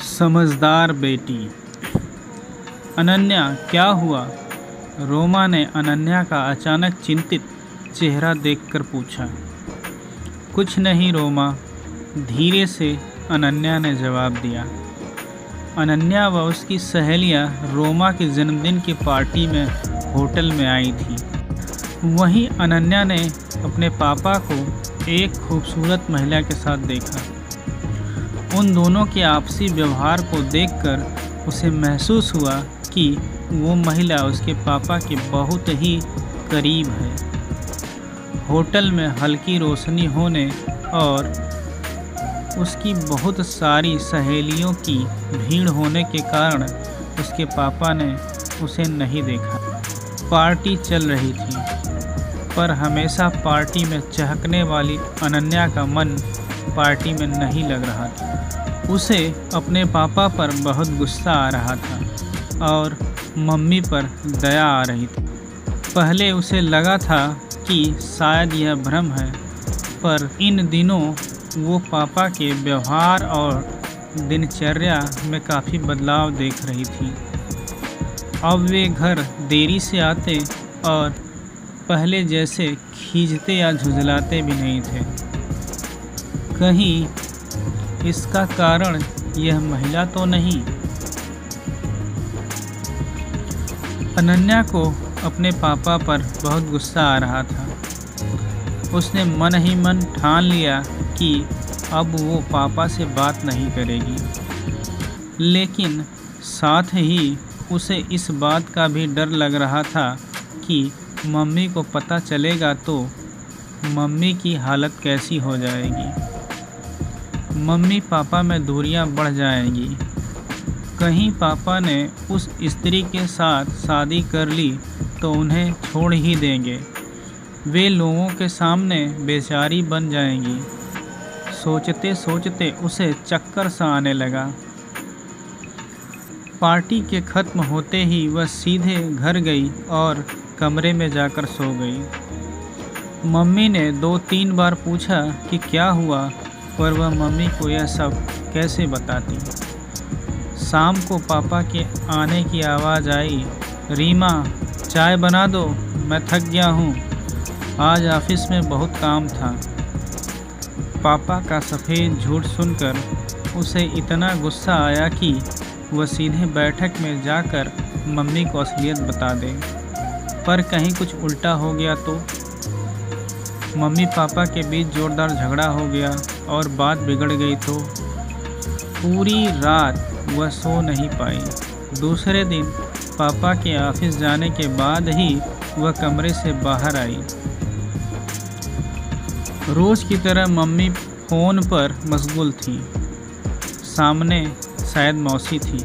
समझदार बेटी। अनन्या, क्या हुआ? रोमा ने अनन्या का अचानक चिंतित चेहरा देखकर पूछा। कुछ नहीं रोमा, धीरे से अनन्या ने जवाब दिया। अनन्या व उसकी सहेलियां रोमा के जन्मदिन की पार्टी में होटल में आई थी। वहीं अनन्या ने अपने पापा को एक खूबसूरत महिला के साथ देखा। उन दोनों के आपसी व्यवहार को देखकर उसे महसूस हुआ कि वो महिला उसके पापा के बहुत ही करीब है। होटल में हल्की रोशनी होने और उसकी बहुत सारी सहेलियों की भीड़ होने के कारण उसके पापा ने उसे नहीं देखा। पार्टी चल रही थी, पर हमेशा पार्टी में चहकने वाली अनन्या का मन पार्टी में नहीं लग रहा था। उसे अपने पापा पर बहुत गुस्सा आ रहा था और मम्मी पर दया आ रही थी। पहले उसे लगा था कि शायद यह भ्रम है, पर इन दिनों वो पापा के व्यवहार और दिनचर्या में काफ़ी बदलाव देख रही थी। अब वे घर देरी से आते और पहले जैसे खींचते या झुंझलाते भी नहीं थे। कहीं इसका कारण यह महिला तो नहीं? अनन्या को अपने पापा पर बहुत गुस्सा आ रहा था। उसने मन ही मन ठान लिया कि अब वो पापा से बात नहीं करेगी, लेकिन साथ ही उसे इस बात का भी डर लग रहा था कि मम्मी को पता चलेगा तो मम्मी की हालत कैसी हो जाएगी। मम्मी पापा में दूरियां बढ़ जाएंगी। कहीं पापा ने उस स्त्री के साथ शादी कर ली तो उन्हें छोड़ ही देंगे। वे लोगों के सामने बेचारी बन जाएंगी। सोचते सोचते उसे चक्कर सा आने लगा। पार्टी के ख़त्म होते ही वह सीधे घर गई और कमरे में जाकर सो गई। मम्मी ने 2-3 बार पूछा कि क्या हुआ, पर वह मम्मी को यह सब कैसे बताती। शाम को पापा के आने की आवाज़ आई। रीमा, चाय बना दो, मैं थक गया हूँ, आज ऑफिस में बहुत काम था। पापा का सफ़ेद झूठ सुनकर उसे इतना गुस्सा आया कि वह सीधे बैठक में जाकर मम्मी को असलियत बता दे। पर कहीं कुछ उल्टा हो गया तो? मम्मी पापा के बीच जोरदार झगड़ा हो गया और बात बिगड़ गई तो? पूरी रात वह सो नहीं पाई। दूसरे दिन पापा के ऑफिस जाने के बाद ही वह कमरे से बाहर आई। रोज़ की तरह मम्मी फ़ोन पर मशगूल थी। सामने शायद मौसी थी।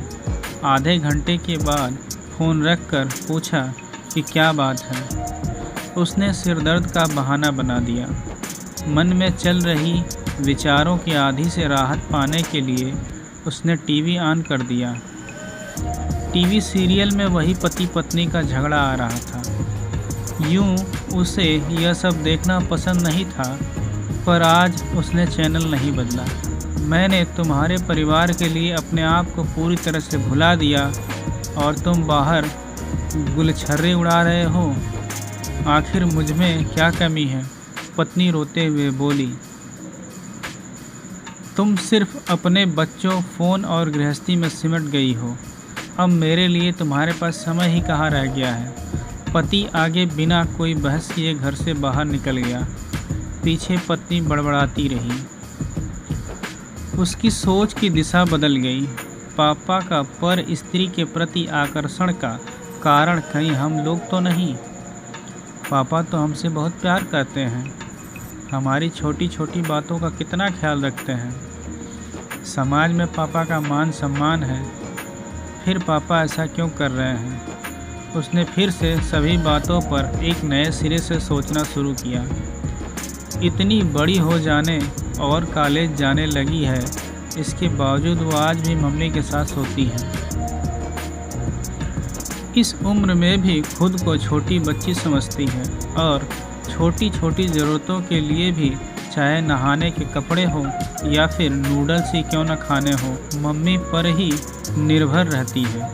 आधे घंटे के बाद फ़ोन रखकर पूछा कि क्या बात है। उसने सिरदर्द का बहाना बना दिया। मन में चल रही विचारों की आधी से राहत पाने के लिए उसने टीवी ऑन कर दिया। टीवी सीरियल में वही पति पत्नी का झगड़ा आ रहा था। यूं उसे यह सब देखना पसंद नहीं था, पर आज उसने चैनल नहीं बदला। मैंने तुम्हारे परिवार के लिए अपने आप को पूरी तरह से भुला दिया और तुम बाहर गुलछर्रे उड़ा रहे हो। आखिर मुझ में क्या कमी है? पत्नी रोते हुए बोली। तुम सिर्फ अपने बच्चों, फ़ोन और गृहस्थी में सिमट गई हो। अब मेरे लिए तुम्हारे पास समय ही कहाँ रह गया है। पति आगे बिना कोई बहस किए घर से बाहर निकल गया। पीछे पत्नी बड़बड़ाती रही। उसकी सोच की दिशा बदल गई। पापा का पर स्त्री के प्रति आकर्षण का कारण कहीं हम लोग तो नहीं? पापा तो हमसे बहुत प्यार करते हैं, हमारी छोटी छोटी बातों का कितना ख्याल रखते हैं। समाज में पापा का मान सम्मान है, फिर पापा ऐसा क्यों कर रहे हैं? उसने फिर से सभी बातों पर एक नए सिरे से सोचना शुरू किया। इतनी बड़ी हो जाने और कॉलेज जाने लगी है, इसके बावजूद वो आज भी मम्मी के साथ सोती है। इस उम्र में भी खुद को छोटी बच्ची समझती है और छोटी छोटी ज़रूरतों के लिए भी चाहे नहाने के कपड़े हो या फिर नूडल्स ही क्यों न खाने हो, मम्मी पर ही निर्भर रहती है।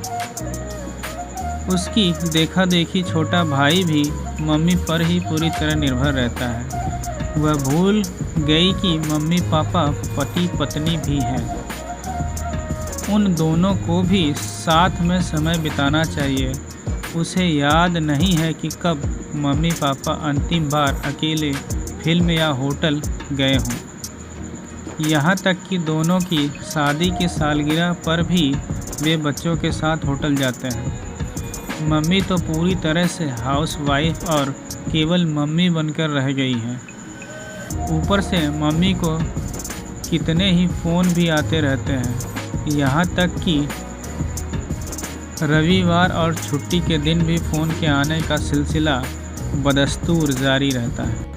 उसकी देखा देखी छोटा भाई भी मम्मी पर ही पूरी तरह निर्भर रहता है। वह भूल गई कि मम्मी पापा पति पत्नी भी हैं। उन दोनों को भी साथ में समय बिताना चाहिए। उसे याद नहीं है कि कब मम्मी पापा अंतिम बार अकेले फिल्म या होटल गए हों। यहाँ तक कि दोनों की शादी की सालगिरह पर भी वे बच्चों के साथ होटल जाते हैं। मम्मी तो पूरी तरह से हाउसवाइफ और केवल मम्मी बनकर रह गई हैं। ऊपर से मम्मी को कितने ही फ़ोन भी आते रहते हैं, यहाँ तक कि रविवार और छुट्टी के दिन भी फ़ोन के आने का सिलसिला बदस्तूर जारी रहता है।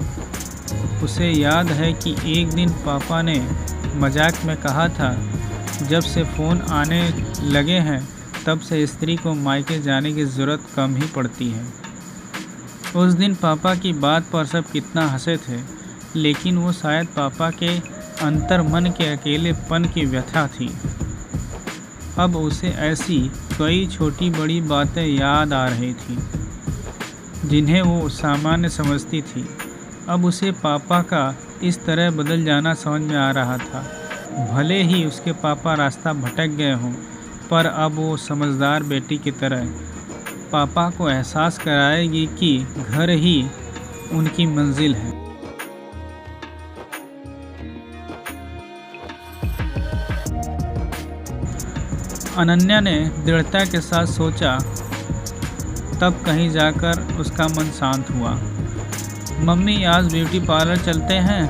उसे याद है कि एक दिन पापा ने मजाक में कहा था, जब से फ़ोन आने लगे हैं तब से स्त्री को मायके जाने की ज़रूरत कम ही पड़ती है। उस दिन पापा की बात पर सब कितना हंसे थे, लेकिन वो शायद पापा के अंतर्मन के अकेलेपन की व्यथा थी। अब उसे ऐसी कई छोटी बड़ी बातें याद आ रही थी जिन्हें वो सामान्य समझती थी। अब उसे पापा का इस तरह बदल जाना समझ में आ रहा था। भले ही उसके पापा रास्ता भटक गए हों, पर अब वो समझदार बेटी की तरह पापा को एहसास कराएगी कि घर ही उनकी मंजिल है। अनन्या ने दृढ़ता के साथ सोचा, तब कहीं जाकर उसका मन शांत हुआ। मम्मी आज ब्यूटी पार्लर चलते हैं,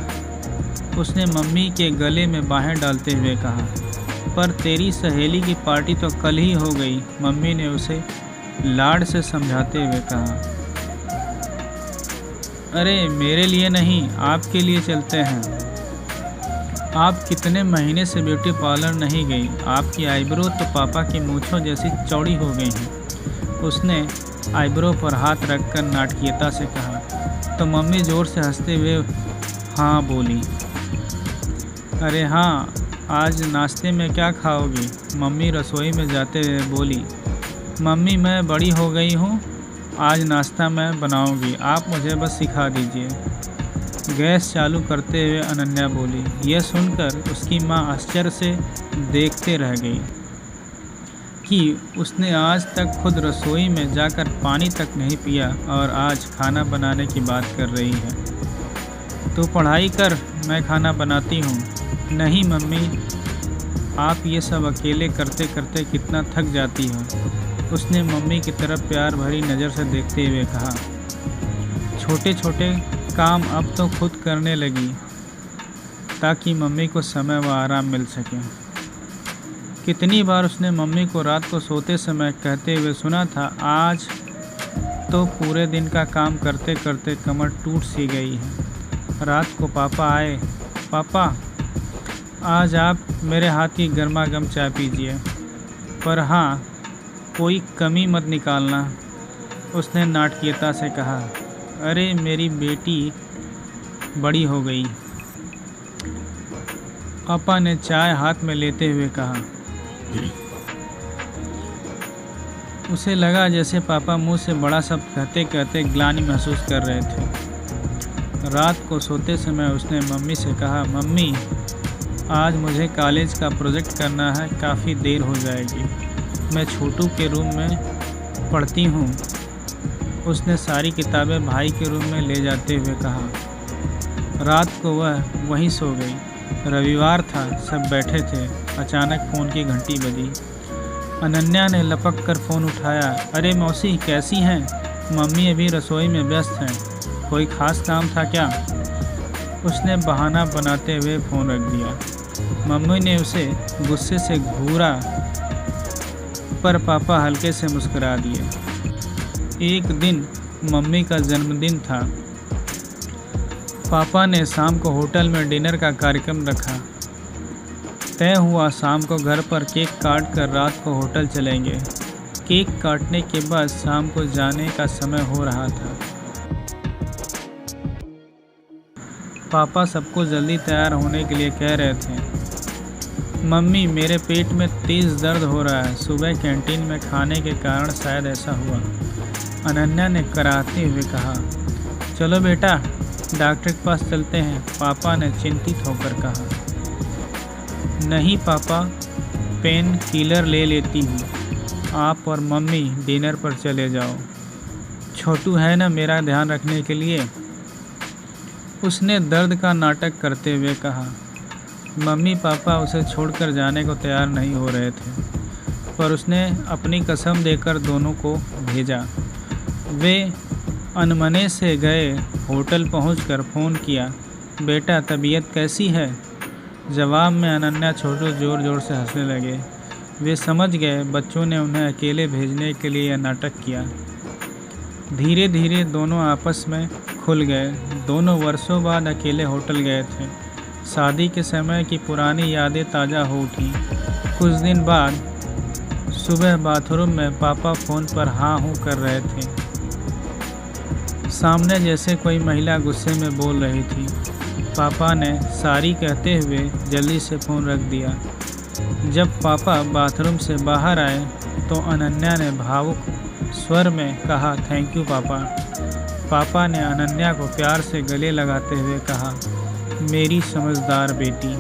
उसने मम्मी के गले में बाहें डालते हुए कहा। पर तेरी सहेली की पार्टी तो कल ही हो गई, मम्मी ने उसे लाड से समझाते हुए कहा। अरे मेरे लिए नहीं, आपके लिए चलते हैं। आप कितने महीने से ब्यूटी पार्लर नहीं गई, आपकी आईब्रो तो पापा की मूंछों जैसी चौड़ी हो गई हैं। उसने आईब्रो पर हाथ रखकर नाटकीयता से कहा। तो मम्मी ज़ोर से हंसते हुए हाँ बोली। अरे हाँ, आज नाश्ते में क्या खाओगी, मम्मी रसोई में जाते हुए बोली। मम्मी मैं बड़ी हो गई हूँ, आज नाश्ता मैं बनाऊँगी, आप मुझे बस सिखा दीजिए। गैस चालू करते हुए अनन्या बोली। यह सुनकर उसकी माँ आश्चर्य से देखते रह गई कि उसने आज तक खुद रसोई में जाकर पानी तक नहीं पिया और आज खाना बनाने की बात कर रही है। तो पढ़ाई कर, मैं खाना बनाती हूँ। नहीं मम्मी, आप ये सब अकेले करते करते कितना थक जाती हो, उसने मम्मी की तरफ प्यार भरी नज़र से देखते हुए कहा। छोटे छोटे काम अब तो खुद करने लगी ताकि मम्मी को समय व आराम मिल सके। कितनी बार उसने मम्मी को रात को सोते समय कहते हुए सुना था, आज तो पूरे दिन का काम करते करते कमर टूट सी गई है। रात को पापा आए, पापा आज आप मेरे हाथ की गर्मा गर्म चाय पीजिए, पर हाँ कोई कमी मत निकालना, उसने नाटकीयता से कहा। अरे मेरी बेटी बड़ी हो गई, पापा ने चाय हाथ में लेते हुए कहा। उसे लगा जैसे पापा मुंह से बड़ा शब्द कहते कहते ग्लानि महसूस कर रहे थे। रात को सोते समय उसने मम्मी से कहा, मम्मी आज मुझे कॉलेज का प्रोजेक्ट करना है, काफ़ी देर हो जाएगी, मैं छोटू के रूम में पढ़ती हूँ। उसने सारी किताबें भाई के रूम में ले जाते हुए कहा। रात को वह वहीं सो गई। रविवार था, सब बैठे थे। अचानक फ़ोन की घंटी बजी। अनन्या ने लपक कर फ़ोन उठाया। अरे मौसी कैसी हैं? मम्मी अभी रसोई में व्यस्त हैं, कोई ख़ास काम था क्या? उसने बहाना बनाते हुए फ़ोन रख दिया। मम्मी ने उसे गुस्से से घूरा, पर पापा हल्के से मुस्कुरा दिए। एक दिन मम्मी का जन्मदिन था। पापा ने शाम को होटल में डिनर का कार्यक्रम रखा। तय हुआ शाम को घर पर केक काट कर रात को होटल चलेंगे। केक काटने के बाद शाम को जाने का समय हो रहा था। पापा सबको जल्दी तैयार होने के लिए कह रहे थे। मम्मी, मेरे पेट में तेज़ दर्द हो रहा है। सुबह कैंटीन में खाने के कारण शायद ऐसा हुआ, अनन्या ने कराहते हुए कहा। चलो बेटा, डॉक्टर के पास चलते हैं, पापा ने चिंतित होकर कहा। नहीं पापा, पेन किलर ले लेती हूँ। आप और मम्मी डिनर पर चले जाओ। छोटू है ना मेरा ध्यान रखने के लिए, उसने दर्द का नाटक करते हुए कहा। मम्मी पापा उसे छोड़कर जाने को तैयार नहीं हो रहे थे, पर उसने अपनी कसम देकर दोनों को भेजा। वे अनमने से गए। होटल पहुंचकर फ़ोन किया। बेटा, तबीयत कैसी है? जवाब में अनन्या छोटू ज़ोर ज़ोर से हंसने लगे। वे समझ गए बच्चों ने उन्हें अकेले भेजने के लिए यह नाटक किया। धीरे धीरे दोनों आपस में खुल गए। दोनों वर्षों बाद अकेले होटल गए थे। शादी के समय की पुरानी यादें ताज़ा हो उठी। कुछ दिन बाद सुबह बाथरूम में पापा फ़ोन पर हाँ हूँ कर रहे थे। सामने जैसे कोई महिला गुस्से में बोल रही थी। पापा ने सारी कहते हुए जल्दी से फ़ोन रख दिया। जब पापा बाथरूम से बाहर आए तो अनन्या ने भावुक स्वर में कहा, थैंक यू पापा। पापा ने अनन्या को प्यार से गले लगाते हुए कहा, मेरी समझदार बेटी।